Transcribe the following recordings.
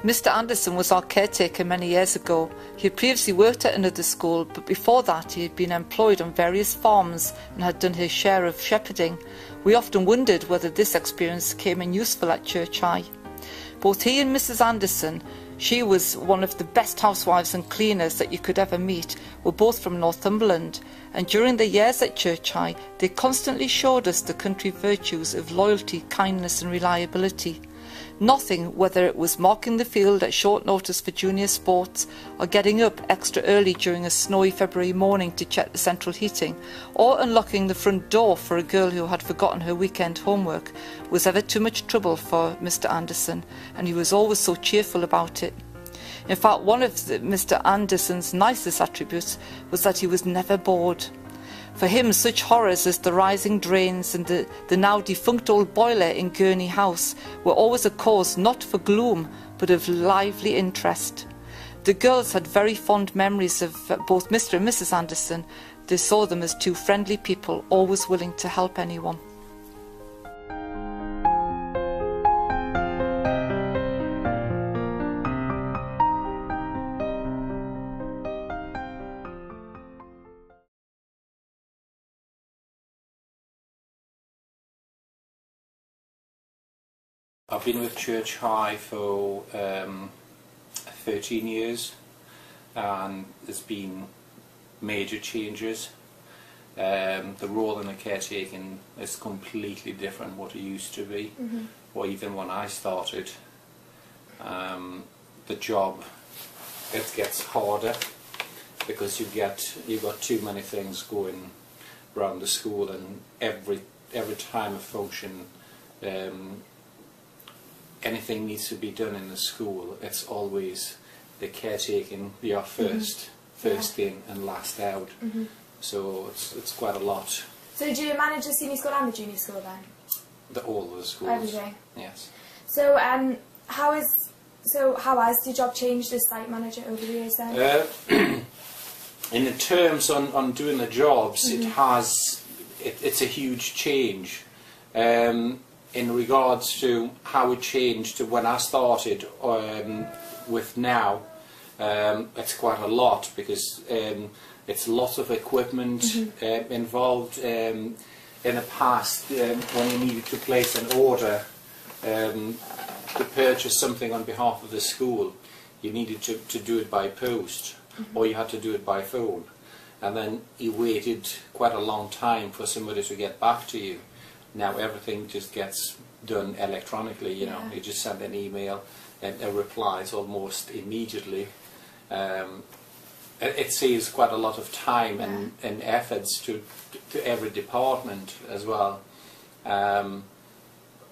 Mr. Anderson was our caretaker many years ago. He had previously worked at another school, but before that he had been employed on various farms and had done his share of shepherding. We often wondered whether this experience came in useful at Church High. Both he and Mrs. Anderson, she was one of the best housewives and cleaners that you could ever meet, were both from Northumberland, and during their years at Church High they constantly showed us the country virtues of loyalty, kindness and reliability. Nothing, whether it was marking the field at short notice for junior sports, or getting up extra early during a snowy February morning to check the central heating, or unlocking the front door for a girl who had forgotten her weekend homework, was ever too much trouble for Mr. Anderson, and he was always so cheerful about it. In fact, one of Mr. Anderson's nicest attributes was that he was never bored. For him, such horrors as the rising drains and the now defunct old boiler in Gurney House were always a cause not for gloom, but of lively interest. The girls had very fond memories of both Mr. and Mrs. Anderson. They saw them as two friendly people, always willing to help anyone. I've been with Church High for 13 years, and there's been major changes. The role in the caretaking is completely different what it used to be, or even when I started. The job, it gets harder because you've got too many things going around the school, and every time a function, anything needs to be done in the school, it's always the caretaking. We are first in and last out. So it's quite a lot. So do you manage the senior school and the junior school then? All of the schools. Every day. Yes. So how has your job changed as site manager over the years then? In the terms on doing the jobs, it's a huge change. In regards to how it changed to when I started with now, it's quite a lot, because it's lots of equipment involved. In the past, when you needed to place an order to purchase something on behalf of the school, you needed to do it by post, or you had to do it by phone, and then you waited quite a long time for somebody to get back to you. Now everything just gets done electronically, you know. You just send an email and it replies almost immediately. It saves quite a lot of time and efforts to every department as well. And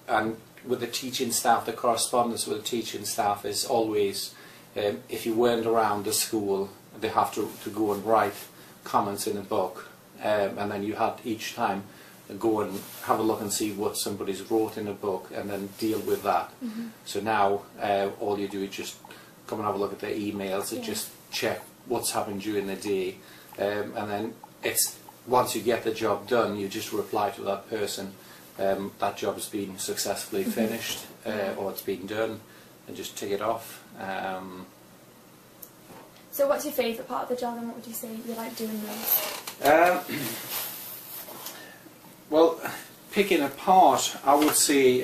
with the teaching staff, the correspondence with the teaching staff is always, if you weren't around the school, they have to go and write comments in a book, and then you had each time go and have a look and see what somebody's wrote in a book and then deal with that. So now all you do is just come and have a look at their emails and just check what's happened during the day, and then it's once you get the job done, you just reply to that person, that job has been successfully finished, or it's been done, and just tick it off. So what's your favourite part of the job, and what would you say you like doing most? Well, picking apart, I would say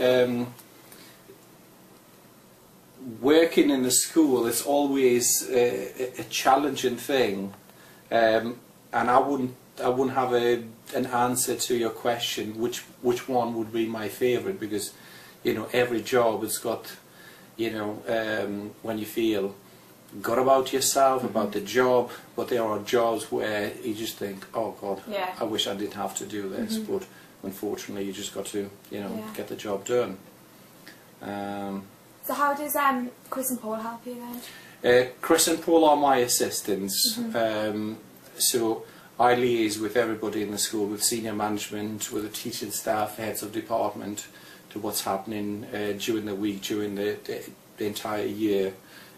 working in the school is always a challenging thing, and I wouldn't have an answer to your question which one would be my favourite, because you know every job has got, you know, when you feel good about yourself, about the job, but there are jobs where you just think, oh God, I wish I didn't have to do this, but unfortunately you just got to, you know, get the job done. So how does Chris and Paul help you then? Chris and Paul are my assistants, so I liaise with everybody in the school, with senior management, with the teaching staff, heads of department, to what's happening during the week, during the entire year.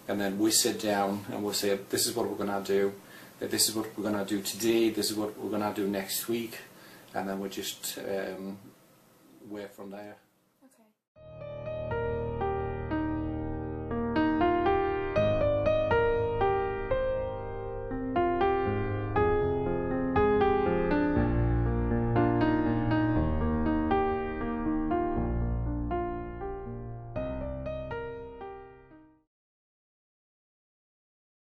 And then we sit down and we'll say, this is what we're going to do, this is what we're going to do today, this is what we're going to do next week, and then we just work from there.